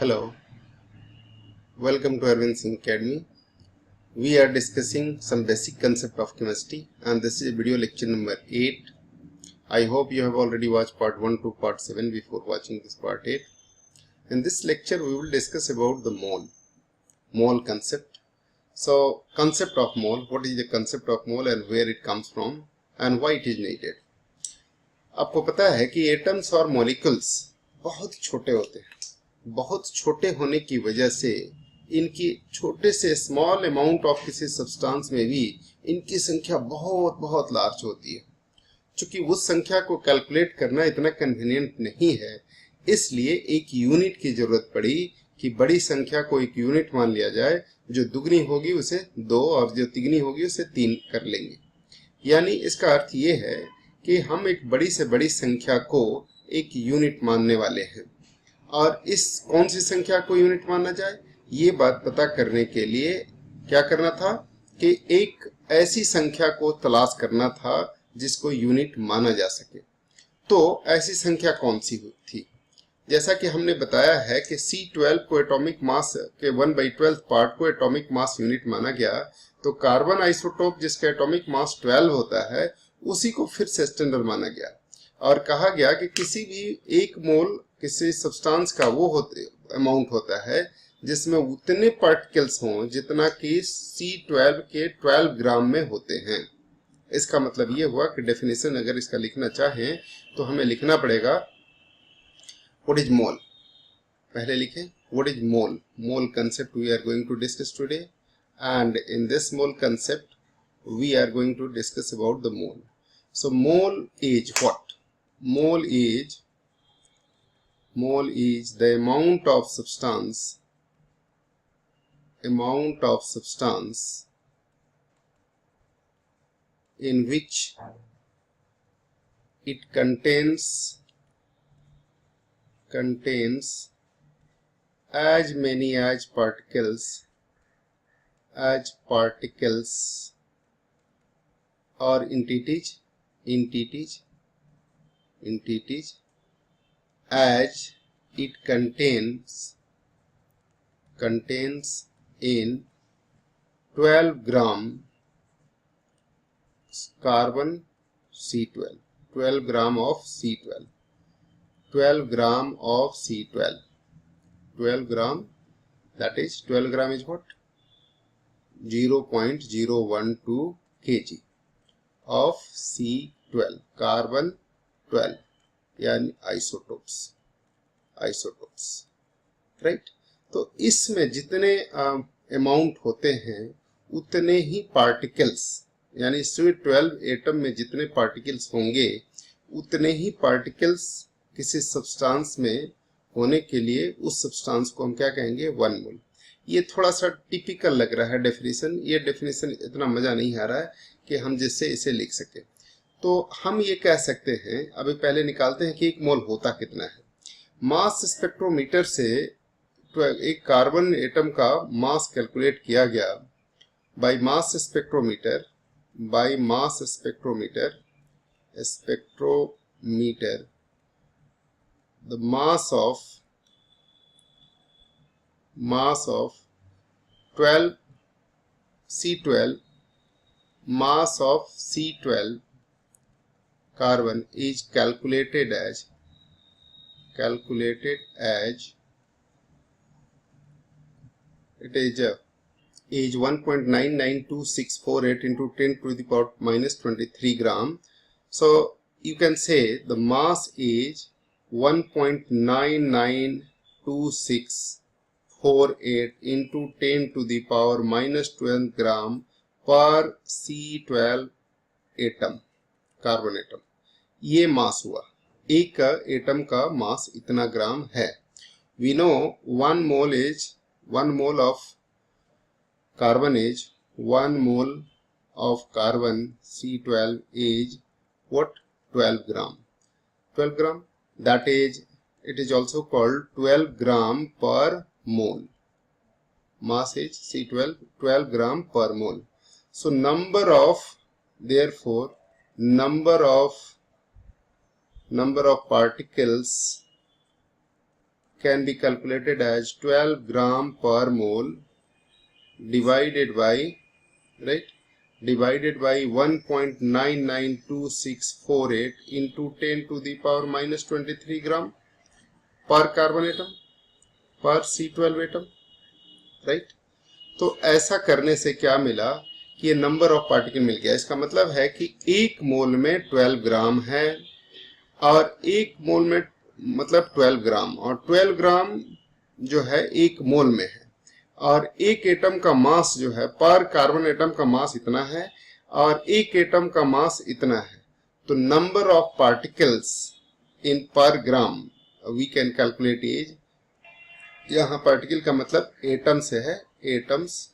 Hello, welcome to Arvind Singh Academy. We are discussing some basic concept of chemistry and this is video lecture number 8. I hope you have already watched part 1 to part 7 before watching this part 8. In this lecture we will discuss about the mole concept. So concept of mole, what is the concept of mole and where it comes from and why it is needed. आपको पता है कि atoms और molecules बहुत छोटे होते हैं. बहुत छोटे होने की वजह से इनकी छोटे से स्मॉल अमाउंट ऑफ किसी सब्सटेंस में भी इनकी संख्या बहुत बहुत लार्ज होती है. चूंकि उस संख्या को कैलकुलेट करना इतना कन्वीनियंट नहीं है, इसलिए एक यूनिट की जरूरत पड़ी कि बड़ी संख्या को एक यूनिट मान लिया जाए. जो दुगनी होगी उसे 2 और जो तिगनी होगी उसे 3 कर लेंगे. यानी इसका अर्थ ये है कि हम एक बड़ी से बड़ी संख्या को एक यूनिट मानने वाले हैं. और इस कौन सी संख्या को यूनिट माना जाए, ये बात पता करने के लिए क्या करना था कि एक ऐसी संख्या को तलाश करना था जिसको यूनिट माना जा सके. तो ऐसी संख्या कौन सी थी? जैसा कि हमने बताया है कि C12 को एटॉमिक मास के 1/12 पार्ट को एटॉमिक मास यूनिट माना गया, तो कार्बन आइसोटोप जिसका एटॉमिक मास 12 होता है उसी को फिर से स्टैंडर्ड माना गया और कहा गया कि किसी भी एक मोल किसी सब्सटेंस का वो अमाउंट होता है जिसमें उतने पार्टिकल्स हों जितना कि C12 के 12 ग्राम में होते हैं. इसका मतलब ये हुआ कि डेफिनेशन अगर इसका लिखना चाहें तो हमें लिखना पड़ेगा व्हाट इज मोल. पहले लिखें what is mole. Mole concept we are going to discuss today and in this mole concept we are going to discuss about the mole. So mole is what? Mole is the amount of substance in which it contains as many as particles or entities as it contains in 12 gram carbon C12, 12 gram of C12, 12 gram of C12, 12 gram, that is 12 gram is what? 0.012 kg of C12, carbon 12 यानी isotopes, right. तो इसमें जितने amount होते हैं उतने ही particles, यानी इसमें 12 atom में जितने पार्टिकल्स होंगे उतने ही पार्टिकल्स किसी सब्सटेंस में होने के लिए उस सब्सटेंस को हम क्या कहेंगे? 1 मोल. ये थोड़ा सा टिपिकल लग रहा है डेफिनेशन. ये डेफिनेशन इतना मजा नहीं आ रहा है कि हम जिससे इसे लिख सके. तो हम ये कह सकते हैं, अभी पहले निकालते हैं कि एक मोल होता कितना है. मास स्पेक्ट्रोमीटर से एक कार्बन एटम का मास कैलकुलेट किया गया by mass spectrometer. The mass of 12 C12, mass of C12 carbon is calculated as it is 1.992648 into 10 to the power minus 23 gram. So you can say the mass is 1.992648 into 10 to the power minus 12 gram पर C12 atom, carbon atom. ये मास हुआ. एक atom का मास इतना ग्राम है. We know 1 mole of carbon is 1 mole of carbon C12 is what? 12 gram. 12 gram. That is, it is also called 12 gram per mole. Mass is C12, 12 gram per mole. So number of particles can be calculated as 12 gram per mole divided by, right, divided by 1.992648 into 10 to the power minus 23 gram per carbon atom per C12 atom, right। तो ऐसा करने से क्या मिला कि ये number of particle मिल गया। इसका मतलब है कि एक मोल में 12 ग्राम है और एक मोल में मतलब 12 ग्राम, और 12 ग्राम जो है एक मोल में है, और एक एटम का मास जो है पर कार्बन एटम का मास इतना है और एक एटम का मास इतना है। तो नंबर ऑफ पार्टिकल्स इन पर ग्राम वी कैन कैलकुलेट इज, यहाँ पार्टिकल का मतलब एटम से है, एटम्स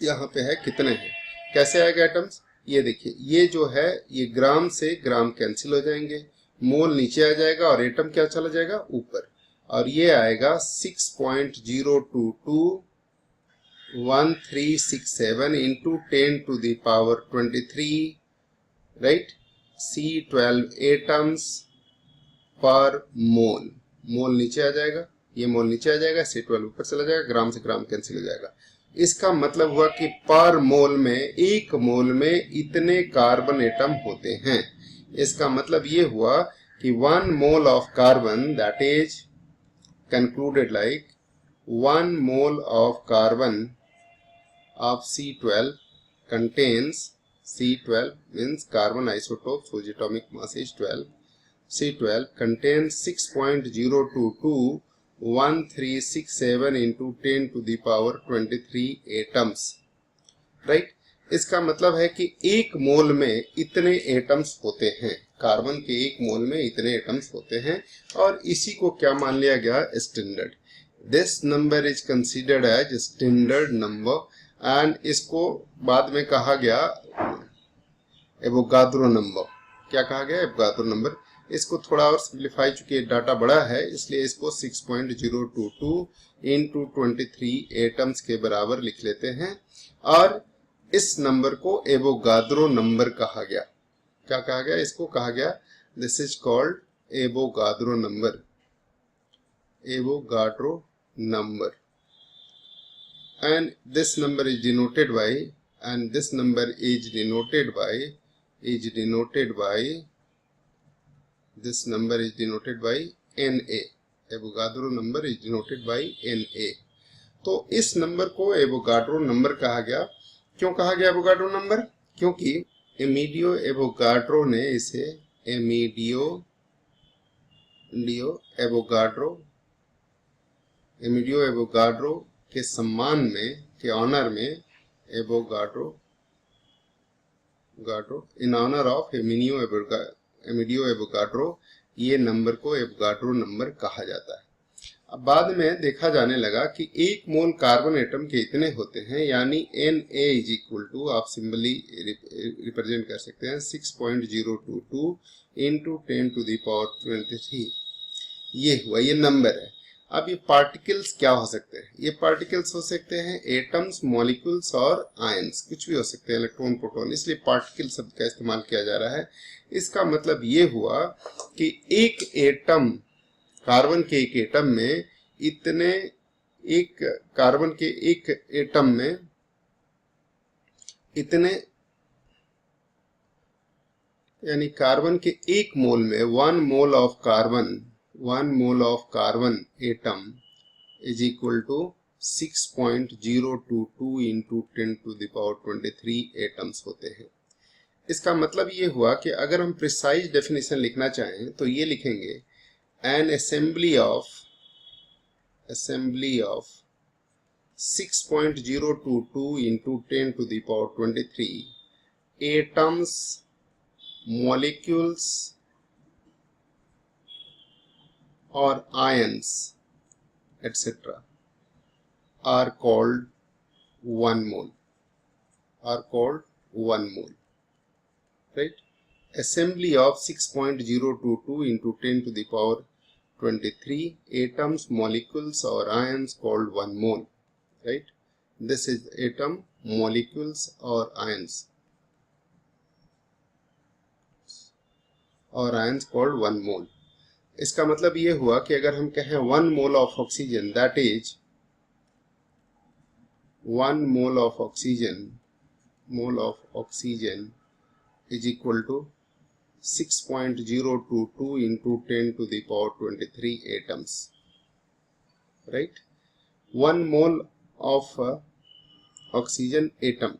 यहाँ पे है कितने हैं। कैसे आएगा एटम्स, ये देखिए, ये जो है ये ग्राम से ग्राम कैंसिल हो जाएंगे, मोल नीचे आ जाएगा और एटम क्या चला जाएगा ऊपर, और ये आएगा 6.0221367 into 10 to the power 23, right, C12 atoms per mole. मोल नीचे आ जाएगा, ये मोल नीचे आ जाएगा, C12 ऊपर चला जाएगा, ग्राम से ग्राम कैंसिल हो जाएगा। इसका मतलब हुआ कि पर मोल में, एक मोल में इतने कार्बन एटम होते हैं। इसका मतलब ये हुआ कि 1 mole of carbon, that is concluded like 1 mole of carbon of C12 contains, C12 means carbon isotope whose atomic mass is 12, C12 contains 6.0221367 into 10 to the power 23 atoms, right। इसका मतलब है कि एक मोल में इतने एटम्स होते हैं, carbon के एक मोल में इतने एटम्स होते हैं, और इसी को क्या मान लिया गया, standard. This number is considered as standard number, and इसको बाद में कहा गया एवोगाद्रो नंबर। क्या कहा गया, एवोगाद्रो नंबर। इसको थोड़ा और सिंप्लीफाई, चूंकि डाटा बड़ा है इसलिए इसको 6.022 इंटू 23 एटम्स के बराबर लिख लेते हैं, और इस नंबर को एवोगाद्रो नंबर कहा गया। क्या कहा गया, इसको कहा गया, this is called Avogadro number, Avogadro number, and this number is denoted by, and this number is denoted by this number is denoted by Na, Avogadro number is denoted by Na। तो इस number को Avogadro number कहा गया। क्यों कहा गया Avogadro number, क्योंकि Amedeo Avogadro ने इसे एमिडियो एवोगाड्रो के सम्मान में, के ऑनर में, Avogadro in honour of Amedeo Avogadro, ये नंबर को एवोगाड्रो नंबर कहा जाता है। अब बाद में देखा जाने लगा कि एक मोल कार्बन एटम के इतने होते हैं, यानी Na इज इक्वल टू, आप सिंबली रिप्रेजेंट कर सकते हैं 6.022 इंटू 10 टू द पावर 23। ये हुआ, ये नंबर है। अब ये पार्टिकल्स क्या हो सकते हैं, ये पार्टिकल्स हो सकते हैं एटम्स, मॉलिक्यूल्स और आयंस, कुछ भी हो सकते हैं, इलेक्ट्रॉन, प्रोटॉन, इसलिए पार्टिकल शब्द का इस्तेमाल किया जा रहा है। इसका मतलब ये हुआ कि एक एटम, कार्बन के एक एटम में इतने, एक कार्बन के एक एटम में इतने, यानी कार्बन के एक मोल में 1 mole of carbon atom is equal to 6.022 into 10 to the power 23 atoms होते हैं। इसका मतलब ये हुआ कि अगर हम प्रिसाइज डेफिनेशन लिखना चाहें तो ये लिखेंगे, an assembly of 6.022 into 10 to the power 23 atoms, molecules or ions etc. are called 1 mole, right? Assembly of 6.022 into 10 to the power 23 atoms, molecules or ions called 1 mole, right? This is atom, molecules or ions called 1 mole. इसका मतलब ये हुआ कि अगर हम कहें 1 mole of oxygen, that is 1 mole of oxygen is equal to 6.022 into 10 to the power 23 atoms, right? 1 mole of oxygen atom,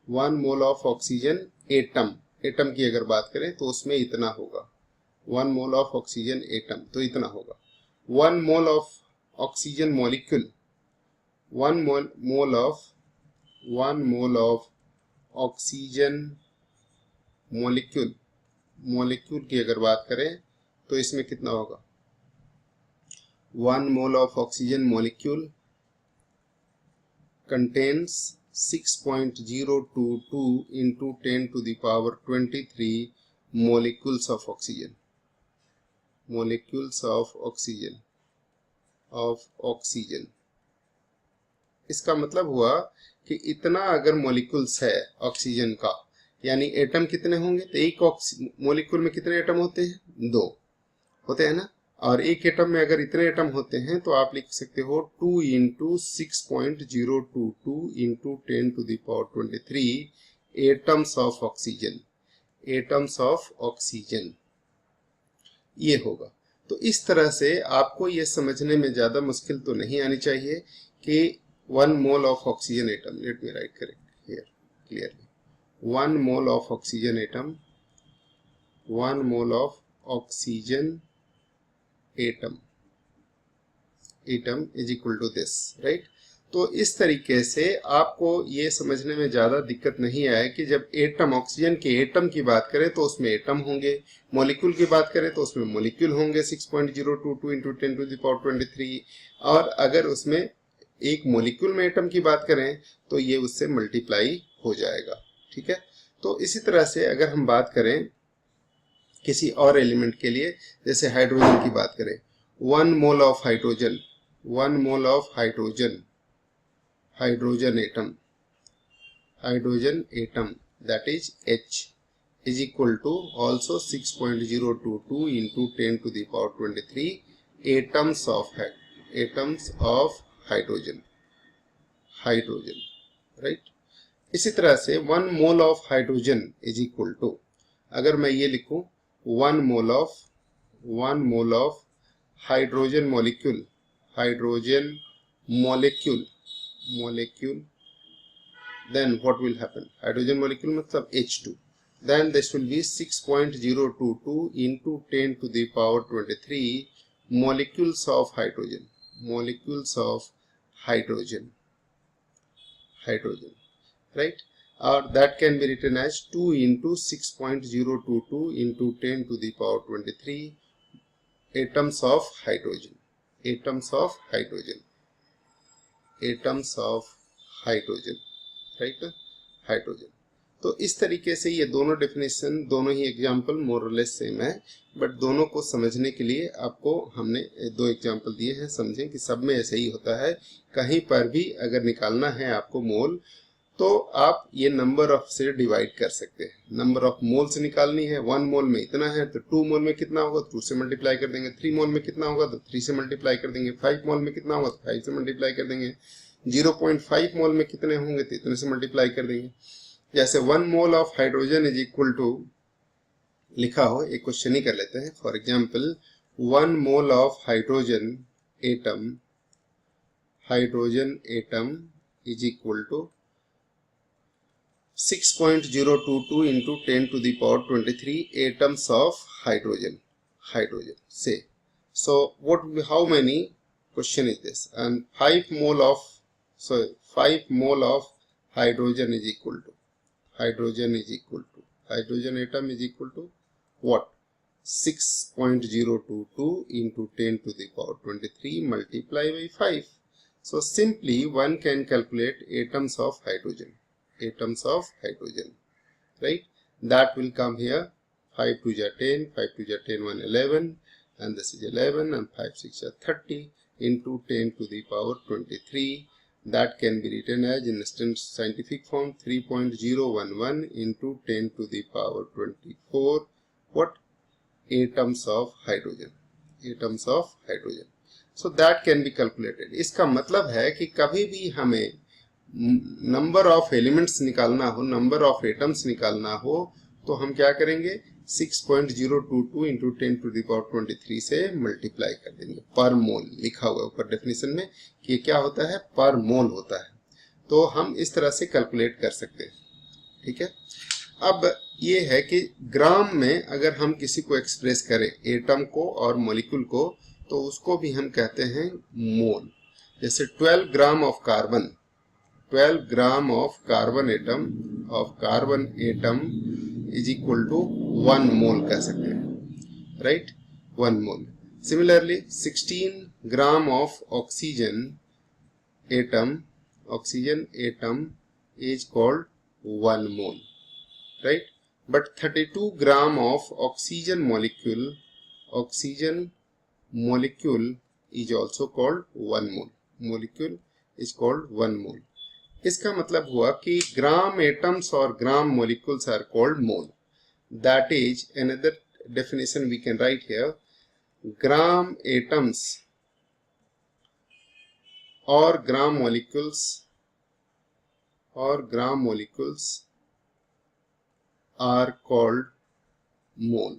1 mole of oxygen atom की अगर बात करें तो उसमें इतना होगा, 1 mole of oxygen atom तो इतना होगा। 1 mole of oxygen molecule, 1 mole of oxygen molecule की अगर बात करें तो इसमें कितना होगा, 1 mole of oxygen molecule contains 6.022 into 10 to the power 23 molecules of oxygen। इसका मतलब हुआ कि इतना अगर मॉलिक्यूल्स है ऑक्सीजन का, यानी एटम कितने होंगे, तो एक मॉलिक्यूल में कितने एटम होते हैं, 2 होते हैं ना, और एक एटम में अगर इतने एटम होते हैं तो आप लिख सकते हो 2 into 6.022 into 10 to the power 23 atoms of oxygen ये होगा। तो इस तरह से आपको ये समझने में ज्यादा मुश्किल तो नहीं आनी चाहिए कि 1 mole of oxygen atom, let me right correct here clearly, 1 mole of oxygen atom, 1 mole of oxygen atom is equal to this, right? तो इस तरीके से आपको ये समझने में ज्यादा दिक्कत नहीं आए कि जब एटम, ऑक्सीजन के एटम की बात करें तो उसमें एटम होंगे, मॉलिक्यूल की बात करें तो उसमें मॉलिक्यूल होंगे 6.022 into 10 to the power 23, और अगर उसमें एक मॉलिक्यूल में एटम की बात करें तो ये उससे मल्टीप्लाई हो जाएगा, ठीक है। तो इसी तरह से अगर हम बात करें किसी और एलिमेंट के लिए, जैसे हाइड्रोजन की बात करें, 1 mole of hydrogen, 1 mole of hydrogen atom that is H is equal to also 6.022 into 10 to the power 23 atoms of hydrogen, right? इसी तरह से 1 mole of hydrogen is equal to, अगर मैं ये लिखूं 1 mole of hydrogen molecule, then what will happen, hydrogen molecule मतलब H2, then this will be 6.022 into 10 to the power 23 molecules of hydrogen, right? Or that can be written as 2 into 6.022 into 10 to the power 23 atoms of hydrogen, right? Hydrogen. तो इस तरीके से ये दोनों definition, दोनों ही example मोर और less same है, but दोनों को समझने के लिए आपको हमने 2 एग्जाम्पल दिए हैं। समझें कि सब में ऐसे ही होता है, कहीं पर भी अगर निकालना है आपको मोल तो आप ये नंबर ऑफ से डिवाइड कर सकते हैं। नंबर ऑफ मोल से निकालनी है, 1 मोल में इतना है तो 2 मोल में कितना होगा, 2 से मल्टीप्लाई कर देंगे। 3 मोल में कितना होगा तो 3 से मल्टीप्लाई कर देंगे। 5 मोल में कितना होगा तो 5 से मल्टीप्लाई कर देंगे। 0.5 मोल में कितने होंगे तो इतने से मल्टीप्लाई कर देंगे। जैसे 1 mole of hydrogen is equal to लिखा हो, एक क्वेश्चन ही कर लेते हैं। For example 1 mole of hydrogen atom is equal to 6.022 into 10 to the power 23 atoms of hydrogen. Say, so what? How many? Question is this, and 5 mole of hydrogen is equal to hydrogen atom is equal to what? 6.022 into 10 to the power 23 multiply by 5. So simply one can calculate atoms of hydrogen, right? That will come here, 5 2 are 10, 5 2 are 10, 1 11, and this is 11, and 5 6 are 30 into 10 to the power 23. That can be written as instant scientific form 3.011 into 10 to the power 24 what atoms of hydrogen, atoms of hydrogen. So that can be calculated. इसका मतलब है कि कभी भी हमें number of elements निकालना हो, number of atoms निकालना हो, तो हम क्या करेंगे, 6.022 इंटू 10⁻23 से मल्टीप्लाई कर देंगे. पर मोल लिखा हुआ है ऊपर डेफिनेशन में कि ये क्या होता है, पर मोल होता है. तो हम इस तरह से कैलकुलेट कर सकते हैं. ठीक है. अब ये है कि ग्राम में अगर हम किसी को एक्सप्रेस करें, एटम को और मॉलिक्यूल को, तो उसको भी हम कहते हैं मोल. जैसे 12 gram of carbon, 12 gram of carbon atom is equal to 1 mole कह सकते हैं, right, 1 mole. Similarly 16 gram of oxygen atom is called 1 mole, right? But 32 gram of oxygen molecule is also called 1 mole. Molecule is called 1 mole. इसका मतलब हुआ कि gram atoms और ग्राम molecules are called mole. That is another definition we can write here. Gram atoms or gram molecules are called mole.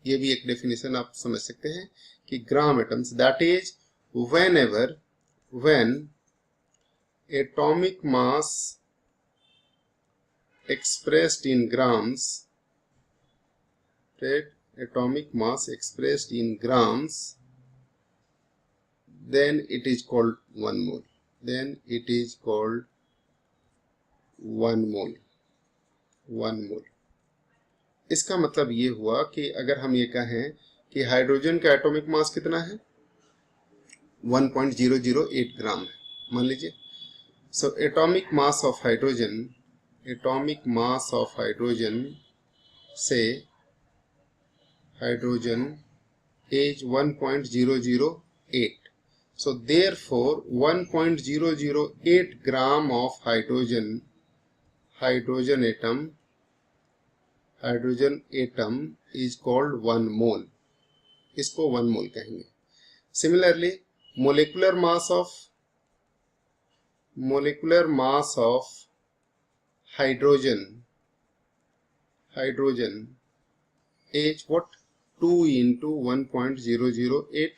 ये भी एक definition आप समझ सकते हैं कि gram atoms, that is when atomic mass expressed in grams, right, atomic mass expressed in grams, then it is called 1 mole. Then it is called 1 mole. 1 mole. इसका मतलब ये हुआ कि अगर हम ये कहें कि हाइड्रोजन का एटॉमिक मास कितना है, 1.008 ग्राम है, मान लीजिए. So atomic mass of hydrogen से hydrogen is 1.008. So therefore 1.008 gram of hydrogen atom is called 1 mole. इसको 1 mole कहेंगे. Similarly molecular mass of hydrogen is what, 2 into 1.008,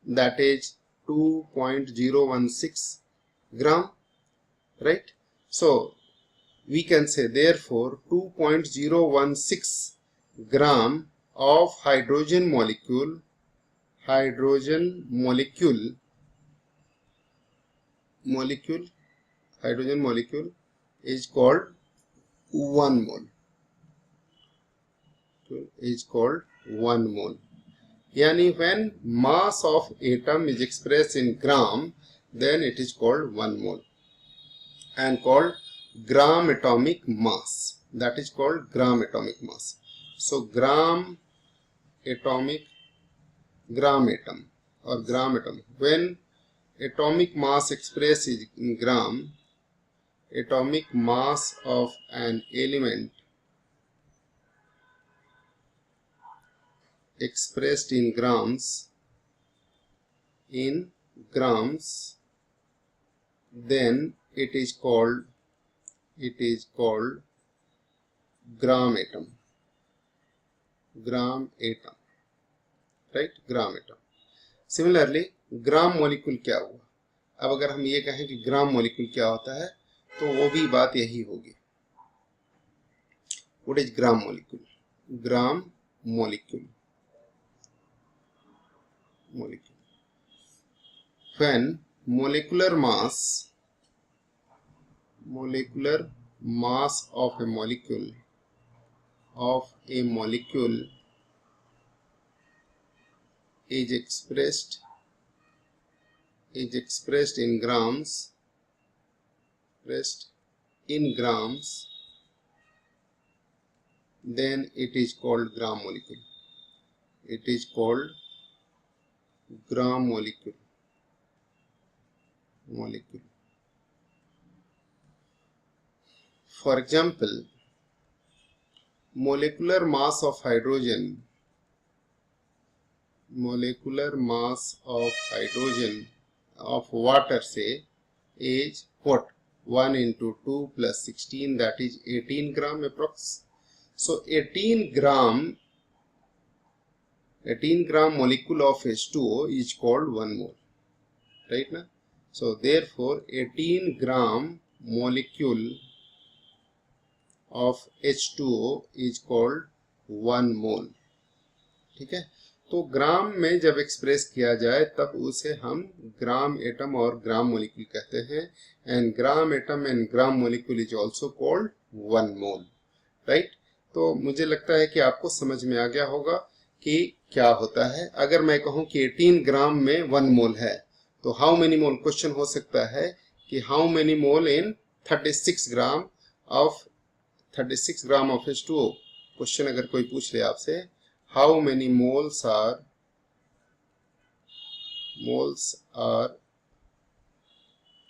that is 2.016 gram, right? So we can say therefore 2.016 gram of hydrogen molecule is called 1 mole. Yani when mass of atom is expressed in gram, then it is called 1 mole and called gram atomic mass. That is called gram atomic mass. So gram atom or gram atom. When atomic mass expressed in gram, atomic mass of an element expressed in grams, then it is called gram atom, right, gram atom. Similarly gram molecule क्या हुआ. अब अगर हम ये कहें कि gram molecule क्या होता है, तो वो भी बात यही होगी. What is gram molecule? Gram molecule when molecular mass of a molecule is expressed in grams, then it is called gram molecule. It is called gram molecule. For example, molecular mass of hydrogen molecular mass of hydrogen of water say is what? 1 into 2 plus 16, that is 18 gram approx. So 18 gram molecule of H2O is called 1 mole, right now? So therefore 18 gram molecule of H2O is called 1 mole. ठीक है, तो ग्राम में जब express किया जाए तब उसे हम ग्राम एटम और ग्राम मोलिक्यूल कहते हैं, and gram atom and gram molecule is also called 1 mole, right? तो मुझे लगता है कि आपको समझ में आ गया होगा कि क्या होता है। अगर मैं कहूं कि 18 ग्राम में 1 मोल है तो हाउ मेनी मोल, क्वेश्चन हो सकता है कि how many mole in 36 gram of H2O। Question अगर कोई पूछ ले आपसे how many moles are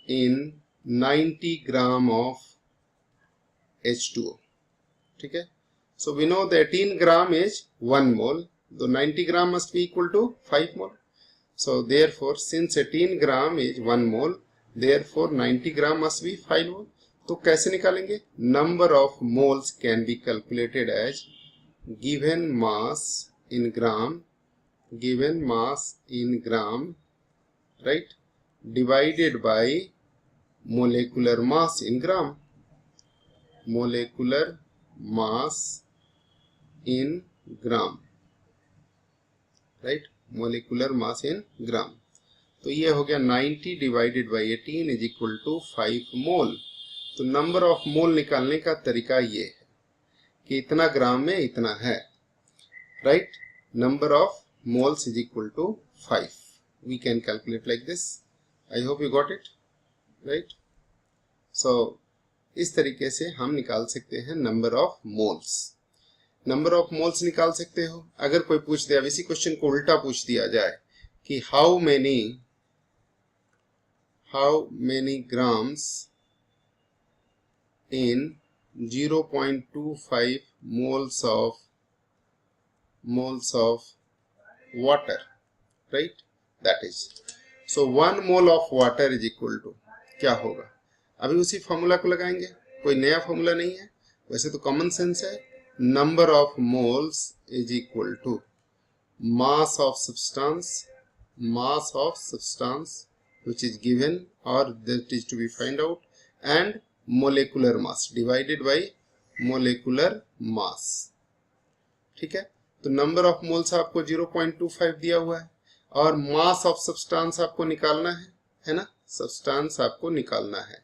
in 90 gram of H2O, ठीक है? So we know that 18 gram is 1 mole, so 90 gram must be equal to 5 mole. So therefore since 18 gram is 1 mole, therefore 90 gram must be 5 mole. तो कैसे निकालेंगे? Number of moles can be calculated as given mass in gram, right, divided by molecular mass in gram, molecular mass in gram, right, molecular mass in gram. तो ये हो गया 90 divided by 18 is equal to 5 mole. तो number of mole निकालने का तरीका ये है कि इतना ग्राम में इतना है, right? Number of moles is equal to 5. We can calculate like this. I hope you got it, right? So इस तरीके से हम निकाल सकते हैं number of moles. Number of moles निकाल सकते हो। अगर कोई पूछ दे, अब इसी क्वेश्चन को उल्टा पूछ दिया जाए कि how many grams in 0.25 moles of water, right? That is, so 1 mole of water is equal to क्या होगा? अभी उसी फॉर्मूला को लगाएंगे, कोई नया फॉर्मूला नहीं है, वैसे तो कॉमन सेंस है। Number of moles is equal to mass of substance which is given or that is to be find out, and molecular mass divided by molecular mass, ठीक है? तो नंबर ऑफ मोल्स आपको 0.25 दिया हुआ है और mass of substance आपको निकालना है ना? सब्सटेंस आपको निकालना है,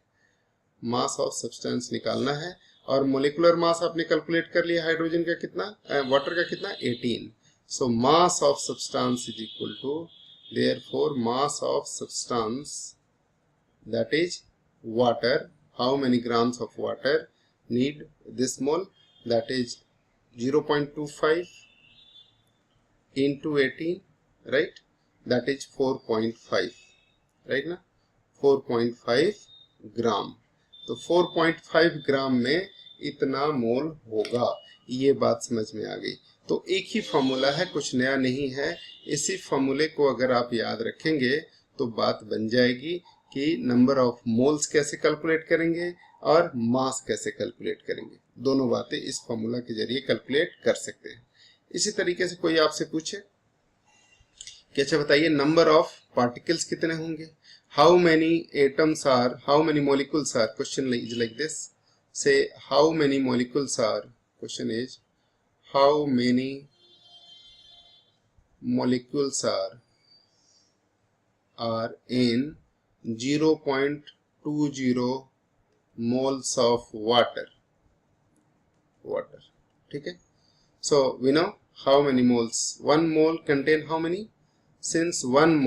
मास ऑफ सब्सटेंस निकालना है, और मोलिकुलर मास आपने कैलकुलेट कर लिया, हाइड्रोजन का कितना, वाटर का कितना, 18. So mass of substance is equal to, therefore mass of substance that is water, how many grams of water need this mole, that is 0.25 into 18, right? That is 4.5, right ना? 4.5 ग्राम। तो 4.5 ग्राम में इतना मोल होगा, ये बात समझ में आ गई। तो एक ही फॉर्मूला है, कुछ नया नहीं है। इसी फॉर्मूले को अगर आप याद रखेंगे तो बात बन जाएगी कि नंबर ऑफ मोल्स कैसे कैलकुलेट करेंगे और मास कैसे कैलकुलेट करेंगे। दोनों बातें इस फॉर्मूला के जरिए कैलकुलेट कर सकते हैं। इसी तरीके से कोई आपसे पूछे कि अच्छा बताइए नंबर ऑफ पार्टिकल्स कितने होंगे, how many atoms are, how many molecules are, question is like this, say how many molecules are, question is how many molecules are in 0.20 moles of water, ठीक है? So we know how many moles, 1 mole contain how many? Since 1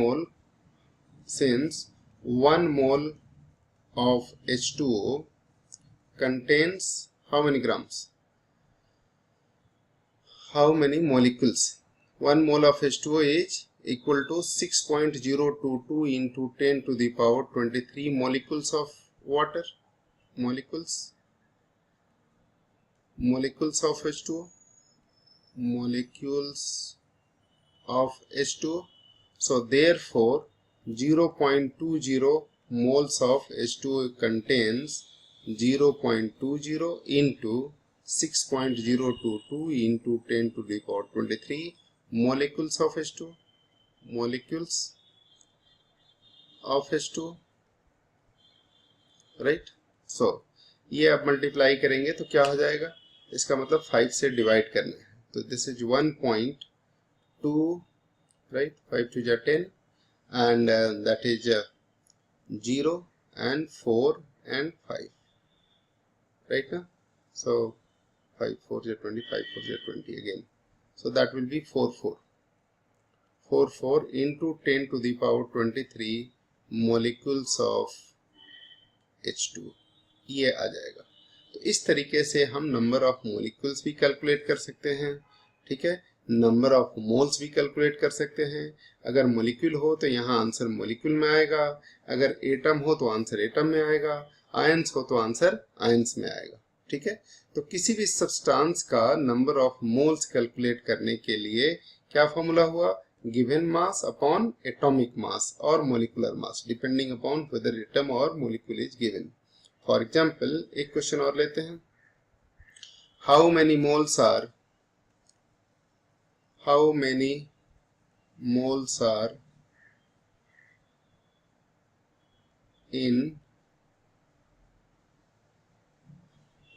mole of H2O contains how many grams, how many molecules? 1 mole of H2O is equal to 6.022 into 10 to the power 23 molecules of water, molecules of H2O, molecules of H2. So therefore 0.20 moles of H2 contains 0.20 into 6.022 into 10 to the power 23 molecules of H2, molecules of H2, right. सो ये आप multiply करेंगे तो क्या हो जाएगा, इसका मतलब 5 से डिवाइड करना है. तो this is 1.2, right. 5 to 10 and that is 0 and 4 and 5, right now. So 5 4 is 20, 5 4 is 20 again. So that will be 4 into 10 to the power 23 molecules of H2, ये आ जाएगा. तो इस तरीके से हम नंबर ऑफ मोलिक्यूल्स भी कैलकुलेट कर सकते हैं, ठीक है. नंबर ऑफ मोल्स भी कैलकुलेट कर सकते हैं. अगर मोलिक्यूल हो तो यहाँ आंसर मोलिक्यूल में आएगा, अगर एटम हो तो आंसर एटम में आएगा, आयंस हो तो आंसर आयंस में आएगा, ठीक है. तो किसी भी सब्सटेंस का नंबर ऑफ मोल्स कैलकुलेट करने के लिए क्या फॉर्मूला हुआ, given mass upon atomic mass और molecular mass, depending upon whether atom और molecule is given. For example एक क्वेश्चन और लेते हैं. How many moles are in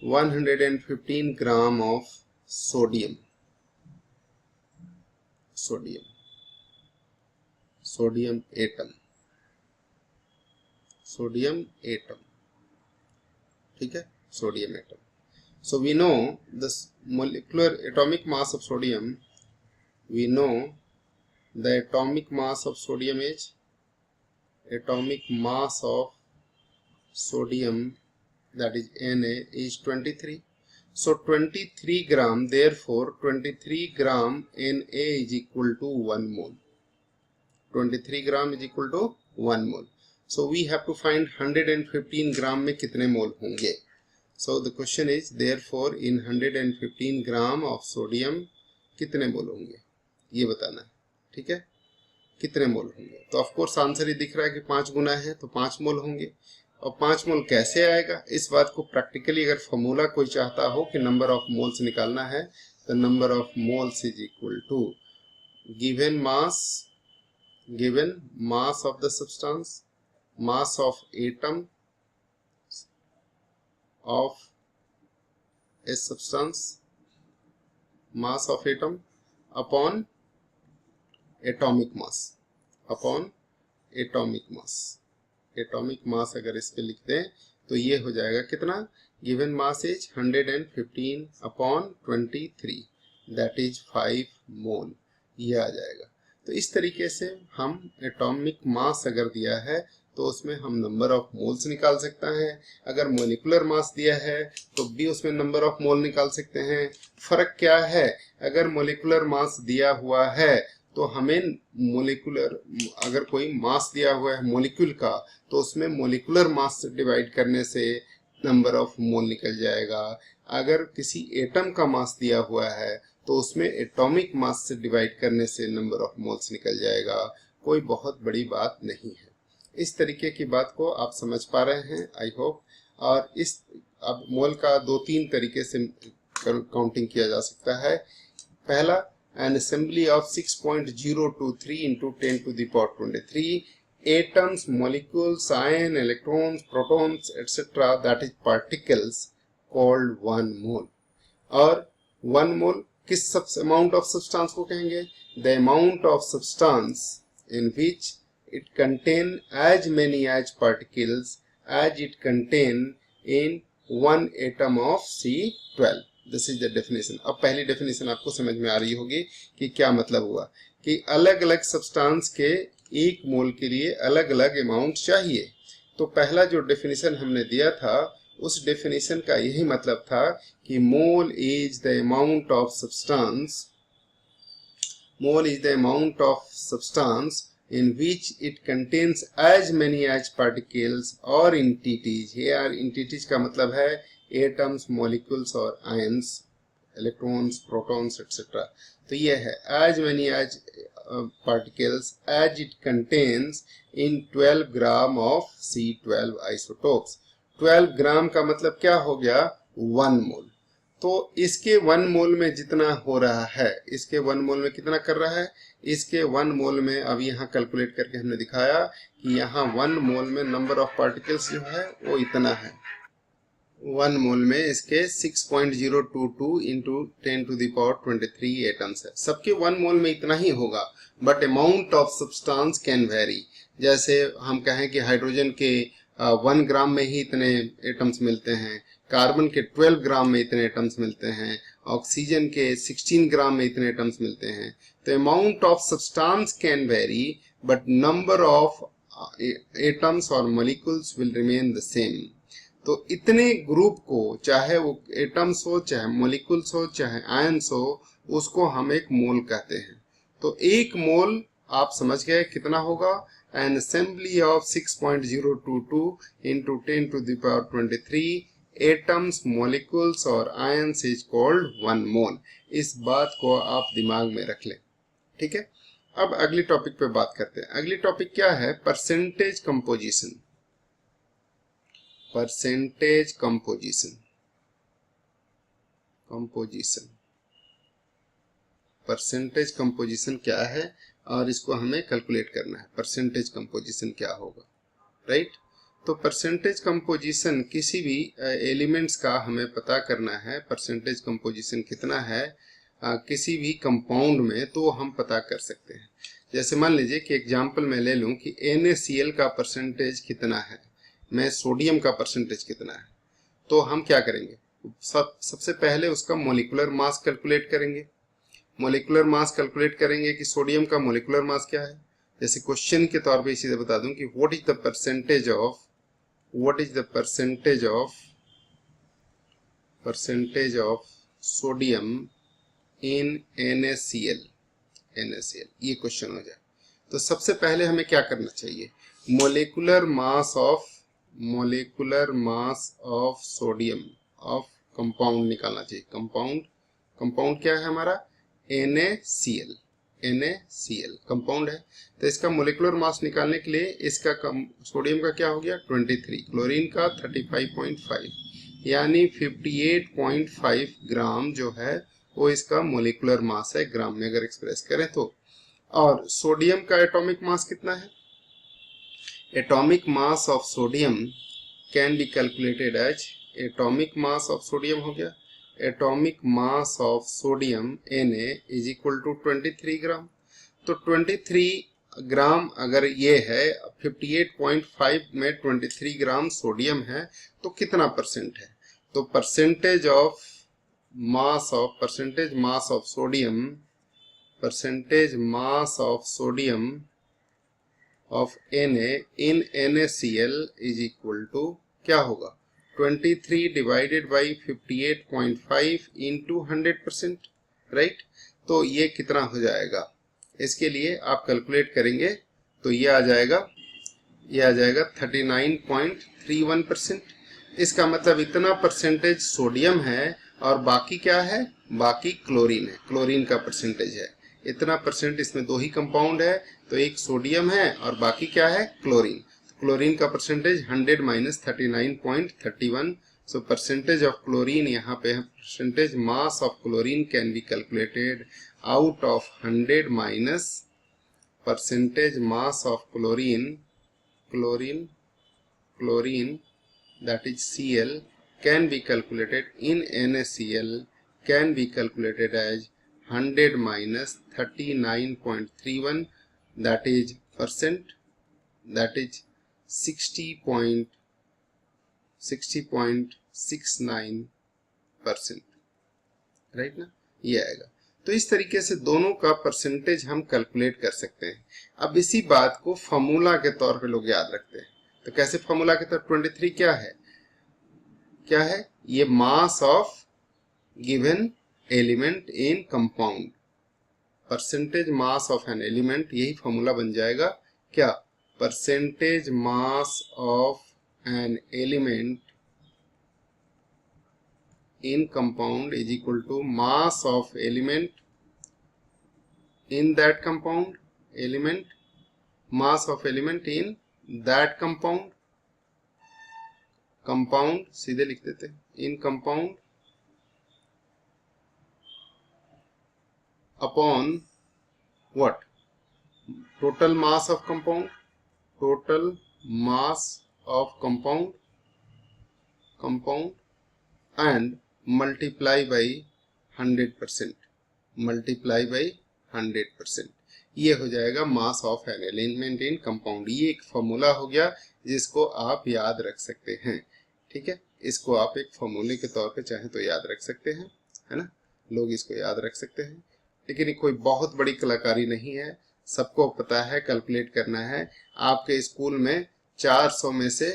115 gram of sodium atom, ठीक है, sodium atom. So we know the molecular atomic mass of sodium, we know the atomic mass of sodium is, that is Na, is 23. So 23 gram, therefore 23 gram Na is equal to 1 mole. 23 gram is equal to 1 mole. So we have to find 115 gram में कितने मोल होंगे. So the question is, therefore in 115 gram of sodium कितने मोल होंगे, ये बताना है, ठीक है. कितने मोल होंगे, तो ऑफ कोर्स आंसर ही दिख रहा है कि 5 गुना है तो 5 मोल होंगे. और 5 मोल कैसे आएगा, इस बात को प्रैक्टिकली अगर फॉर्मूला कोई चाहता हो कि नंबर ऑफ मोल्स निकालना है, तो number of moles is equal to given mass of the substance, mass of atom of a substance, mass of atom upon atomic mass, atomic mass अगर इस पे लिख दें तो ये हो जाएगा कितना, given mass is 115 upon 23, that is 5 mole, ये आ जाएगा. तो इस तरीके से हम एटॉमिक मास अगर दिया है तो उसमें हम नंबर ऑफ मोल्स निकाल सकते हैं. अगर मोलिकुलर मास दिया है तो भी उसमें नंबर ऑफ मोल निकाल सकते हैं. फर्क क्या है, अगर मोलिकुलर मास दिया हुआ है तो हमें अगर कोई मास दिया हुआ है मोलिक्यूल का, तो उसमें मोलिकुलर मास से डिवाइड करने से नंबर ऑफ मोल निकल जाएगा. अगर किसी एटम का मास दिया हुआ है तो उसमें एटॉमिक मास से डिवाइड करने से नंबर ऑफ मोल्स निकल जाएगा. कोई बहुत बड़ी बात नहीं है. इस तरीके की बात को आप समझ पा रहे हैं, आई होप. और इस अब मोल का 2-3 तरीके से काउंटिंग किया जा सकता है. पहला, N assembly of 6.023 into 10 to the power 23 atoms, molecules, ion, electrons, protons, etc., that is particles, called 1 mole. और 1 mole किस अमाउंट ऑफ सब्सटेंस को कहेंगे, the amount of substance in which it contain as many as particles as it contain in one atom of C12. This is the definition. अब पहली definition आपको समझ में आ रही होगी कि क्या मतलब हुआ, कि अलग अलग सब्सटेंस के एक मोल के लिए अलग अलग अमाउंट चाहिए. तो पहला जो डेफिनेशन हमने दिया था, उस डेफिनेशन का यही मतलब था कि mole is the amount of substance in which it contains as many as particles or entities. Here entities का मतलब है atoms, molecules और ions, electrons, protons, etc. तो ये है as many as particles as it contains in 12 gram of C12 isotopes. 12 ग्राम का मतलब क्या हो गया? 1 मोल। तो इसके 1 मोल में जितना हो रहा है, इसके 1 मोल में कितना कर रहा है? इसके 1 मोल में अब यहाँ कैलकुलेट करके हमने दिखाया कि यहाँ 1 मोल में नंबर ऑफ पार्टिकल्स जो है वो इतना है। 1 मोल में इसके 6.022 इंटू 10⁻23 एटम्स है। सबके 1 मोल में इतना ही होगा, but amount of substance can very. जैसे हम कहें कि हाइड्रोजन के 1 ग्राम में ही इतने एटम्स मिलते हैं, कार्बन के 12 ग्राम में इतने एटम्स मिलते हैं, ऑक्सीजन के 16 ग्राम में इतने एटम्स मिलते हैं। तो amount of substance can vary but number of atoms और molecules will remain the same. तो इतने ग्रुप को, चाहे वो एटम्स हो, चाहे मॉलिक्यूल्स हो, चाहे आयंस हो, उसको हम एक मोल कहते हैं। तो एक मोल आप समझ गए कितना होगा? N assembly of 6.022 into 10⁻23 atoms, molecules और आयंस इज कॉल्ड 1 मोल। इस बात को आप दिमाग में रख लें, ठीक है। अब अगली टॉपिक पे बात करते हैं। अगली टॉपिक क्या है? Percentage composition. Percentage composition, percentage composition क्या है और इसको हमें कैलकुलेट करना है। परसेंटेज कंपोजिशन क्या होगा, राइट? तो परसेंटेज कंपोजिशन किसी भी एलिमेंट्स का हमें पता करना है। परसेंटेज कंपोजिशन कितना है किसी भी कंपाउंड में, तो हम पता कर सकते हैं। जैसे मान लीजिए कि एग्जांपल मैं ले लूं कि NaCl का परसेंटेज कितना है, मैं सोडियम का परसेंटेज कितना है। तो हम क्या करेंगे? सबसे पहले उसका मोलिकुलर मास कैलकुलेट करेंगे। मोलिकुलर मास कैलकुलेट करेंगे कि सोडियम का मोलिकुलर मास क्या है। जैसे क्वेश्चन के तौर पे इसी से बता दूं कि what is the percentage of sodium in NaCl, ये क्वेश्चन हो जाए। तो सबसे पहले हमें क्या करना चाहिए? Molecular mass of sodium of compound निकालना चाहिए। कंपाउंड क्या है हमारा? NaCl कंपाउंड है। तो इसका मोलिकुलर मास निकालने के लिए इसका सोडियम का क्या हो गया? 23, क्लोरीन का 35.5, यानी 58.5 ग्राम जो है वो इसका मोलिकुलर मास है, ग्राम में अगर एक्सप्रेस करें तो। और सोडियम का एटॉमिक मास कितना है? Atomic mass of sodium can be calculated as, atomic mass of sodium हो गया, atomic mass of sodium Na is equal to 23 gram. तो 23 ग्राम अगर ये है, 58.5 में 23 ग्राम सोडियम है, तो कितना परसेंट है? तो percentage mass of sodium of Na in NaCl is equal to क्या होगा? 23 डिवाइडेड बाई 58.5 इंटू 100%, राइट? तो ये कितना हो जाएगा? इसके लिए आप कैलकुलेट करेंगे तो ये आ जाएगा 39.31%। इसका मतलब इतना परसेंटेज सोडियम है और बाकी क्या है? बाकी क्लोरीन है, क्लोरीन का परसेंटेज है। इतना परसेंट, इसमें 2 ही कंपाउंड है, तो एक सोडियम है और बाकी क्या है? क्लोरीन। क्लोरीन का percentage 100 minus 39.31। So percentage of chlorine यहाँ पे है। Percentage mass of chlorine can be calculated out of 100 minus percentage mass of chlorine that is Cl can be calculated in NaCl can be calculated as 100 minus 39.31, that is percent, that is 60.69%, right ना? ये आएगा। तो इस तरीके से दोनों का percentage हम कैलकुलेट कर सकते हैं। अब इसी बात को फॉर्मूला के तौर पे लोग याद रखते हैं। तो कैसे फॉर्मूला के तौर? 23 क्या है? ये mass of given element in compound, percentage mass of an element, यही फॉर्मूला बन जाएगा क्या? Percentage mass of an element in compound is equal to mass of element in that compound element, mass of element in that compound, compound सीधे लिख देते हैं, in compound upon what, total mass of compound, total mass of compound, compound and multiply by 100%, multiply by 100%, ये हो जाएगा mass of an element in compound. ये एक formula हो गया जिसको आप याद रख सकते हैं, ठीक है। इसको आप एक फॉर्मूले के तौर पे चाहे तो याद रख सकते हैं, है ना, लोग इसको याद रख सकते हैं, लेकिन ये कोई बहुत बड़ी कलाकारी नहीं है, सबको पता है कैलकुलेट करना है। आपके स्कूल में 400 में से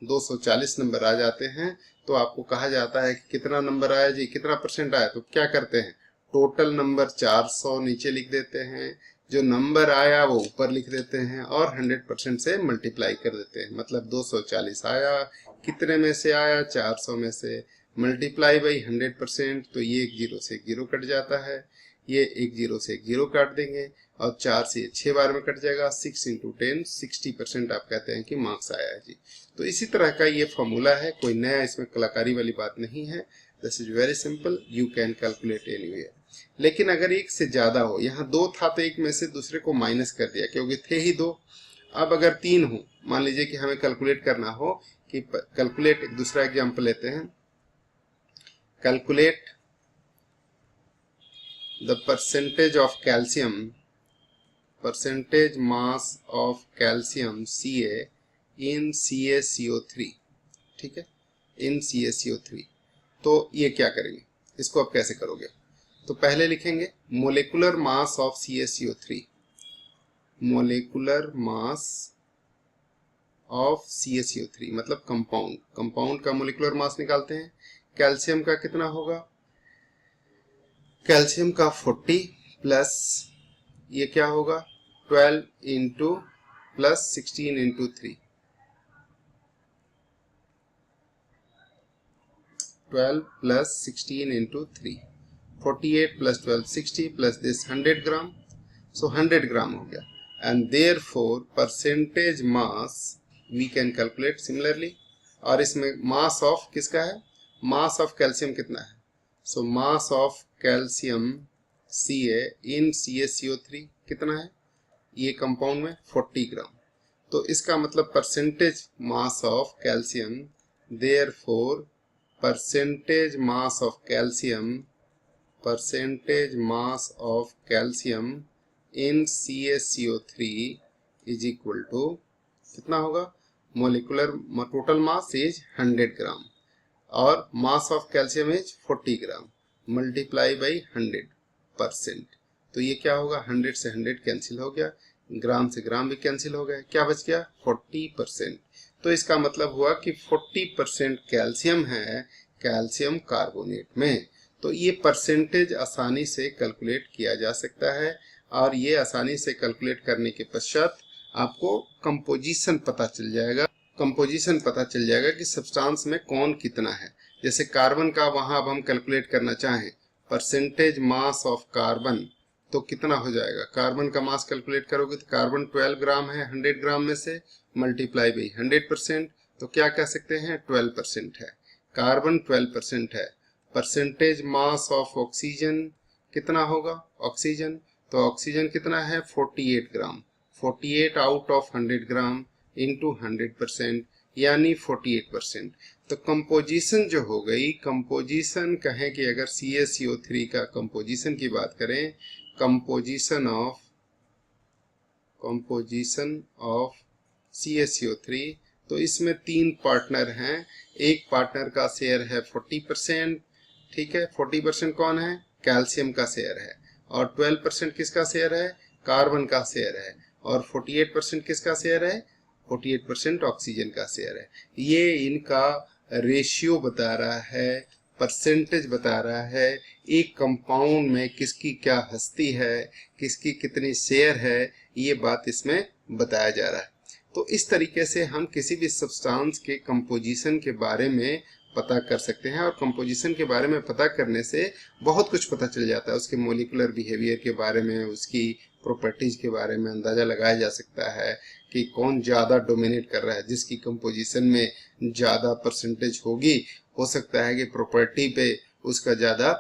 240 नंबर आ जाते हैं, तो आपको कहा जाता है कि कितना नंबर आया जी, कितना परसेंट आया, तो क्या करते हैं, टोटल नंबर 400 नीचे लिख देते हैं, जो नंबर आया वो ऊपर लिख देते हैं और 100% से मल्टीप्लाई कर देते हैं। मतलब 240 आया, कितने में से आया, 400 में से, मल्टीप्लाई बाई 100%, तो ये एक जीरो से एक जीरो कट जाता है, ये एक जीरो से एक जीरो काट देंगे और 4 से 6 बार में कट जाएगा, 6 × 10 60% आप कहते हैं कि मार्क्स आया है जी। तो इसी तरह का ये फॉर्मूला है, कोई नया इसमें कलाकारी वाली बात नहीं है, this is very simple, you can calculate anywhere. लेकिन अगर एक से ज्यादा हो, यहाँ 2 था तो एक में से दूसरे को माइनस कर दिया क्योंकि थे ही 2, अब अगर 3 हो, मान लीजिए कि हमें कैलकुलेट करना हो कि कैलकुलेट, एक दूसरा एग्जाम्पल लेते हैं, calculate the percentage of calcium, percentage mass of calcium Ca in CaCO3, ठीक है, इन CaCO3। तो ये क्या करेंगे, इसको आप कैसे करोगे, तो पहले लिखेंगे molecular mass of CaCO3, molecular mass of CaCO3 मतलब कंपाउंड, कंपाउंड का मोलेकुलर मास निकालते हैं। कैल्शियम का कितना होगा, कैल्शियम का 40 प्लस ये क्या होगा 12 into plus 16 into 3, 12 plus 16 into 3, 48 plus 12 60 plus this 100 gram, so 100 gram हो गया। And therefore percentage mass we can calculate similarly, और इसमें मास ऑफ किसका है, मास ऑफ कैल्शियम कितना है, so mass of calcium Ca in CaCO3 कितना है, ये कंपाउंड में 40 ग्राम, तो इसका मतलब percentage mass of calcium, therefore percentage mass of calcium, percentage mass of calcium in CaCO3 is equal to कितना होगा, molecular total mass is 100 gram और mass of calcium is 40 gram multiply by 100%, तो ये क्या होगा, 100 से 100 कैंसिल हो गया, ग्राम से ग्राम भी कैंसिल हो गया, क्या बच गया 40%। तो इसका मतलब हुआ कि 40% कैल्शियम है कैल्शियम कार्बोनेट में। तो ये परसेंटेज आसानी से कैलकुलेट किया जा सकता है, और ये आसानी से कैलकुलेट करने के पश्चात आपको कंपोजिशन पता चल जाएगा, कंपोजिशन पता चल जाएगा कि सब्सटेंस में कौन कितना है। जैसे कार्बन का वहां अब हम कैलकुलेट करना चाहें परसेंटेज मास ऑफ कार्बन, तो कितना हो जाएगा, कार्बन का मास कैलकुलेट करोगे तो कार्बन 12 ग्राम है 100 ग्राम में से, मल्टीप्लाई बाई 100%, तो क्या कह सकते हैं 12% है, कार्बन 12% है। परसेंटेज मास ऑफ ऑक्सीजन कितना होगा, ऑक्सीजन, तो ऑक्सीजन कितना है 48 ग्राम, 48 आउट ऑफ 100 ग्राम इंटू 100% यानी 48%। तो कंपोजिशन जो हो गई, कंपोजिशन कहें कि अगर CaCO3 का कंपोजिशन की बात करें, कंपोजिशन ऑफ CaCO3, तो इसमें 3 पार्टनर हैं, एक पार्टनर का शेयर है 40%, ठीक है, 40% कौन है, कैल्शियम का शेयर है, और 12% किसका शेयर है, कार्बन का शेयर है, और 48% किसका शेयर है, 48% ऑक्सीजन का शेयर है। ये इनका रेशियो बता रहा है, परसेंटेज बता रहा है, एक कंपाउंड में किसकी क्या हस्ती है, किसकी कितनी शेयर है, ये बात इसमें बताया जा रहा है। तो इस तरीके से हम किसी भी सब्सटेंस के कंपोजिशन के बारे में पता कर सकते हैं। और कंपोजिशन के बारे में पता करने से बहुत कुछ पता चल जाता है, उसके मोलिकुलर बिहेवियर के बारे में, उसकी प्रॉपर्टीज के बारे में अंदाजा लगाया जा सकता है कि कौन ज़्यादा डोमिनेट कर रहा है, जिसकी कंपोजिशन में ज़्यादा परसेंटेज होगी, हो सकता है कि प्रॉपर्टी पे उसका ज़्यादा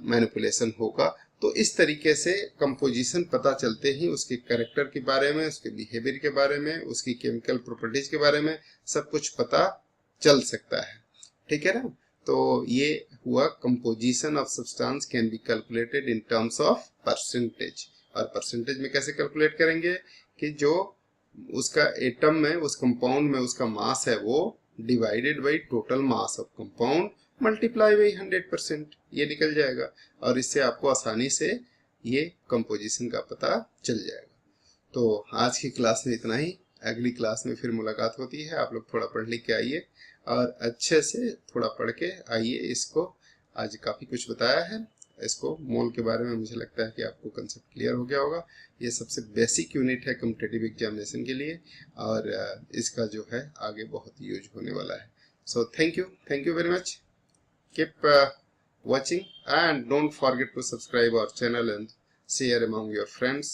मैनिपुलेशन होगा। तो इस तरीके से कंपोजिशन पता चलते ही उसके कैरेक्टर के बारे में, उसके बिहेवियर के बारे में, उसकी केमिकल प्रॉपर्टीज के बारे में सब कुछ पता चल सकता है। ठीक है ना। तो ये हुआ composition of substance can be calculated in terms of percentage. और परसेंटेज में कैसे कैलकुलेट करेंगे कि जो उसका एटम में, उस कंपाउंड में उसका मास है वो divided by total mass of compound multiply by 100%, ये निकल जाएगा। और इससे आपको आसानी से ये कंपोजिशन का पता चल जाएगा। तो आज की क्लास में इतना ही। अगली क्लास में फिर मुलाकात होती है। आप लोग थोड़ा पढ़ लिख के आइए और अच्छे से थोड़ा पढ़ के आइए। इसको आज काफ़ी कुछ बताया है। इसको मोल के बारे में मुझे लगता है कि आपको कंसेप्ट क्लियर हो गया होगा। ये सबसे बेसिक यूनिट है कॉम्पिटिटिव एग्जामिनेशन के लिए, और इसका जो है आगे बहुत यूज होने वाला है। So thank you very much. Keep watching and don't forget to subscribe our channel and share among your friends,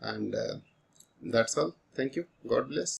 and that's all. Thank you. God bless.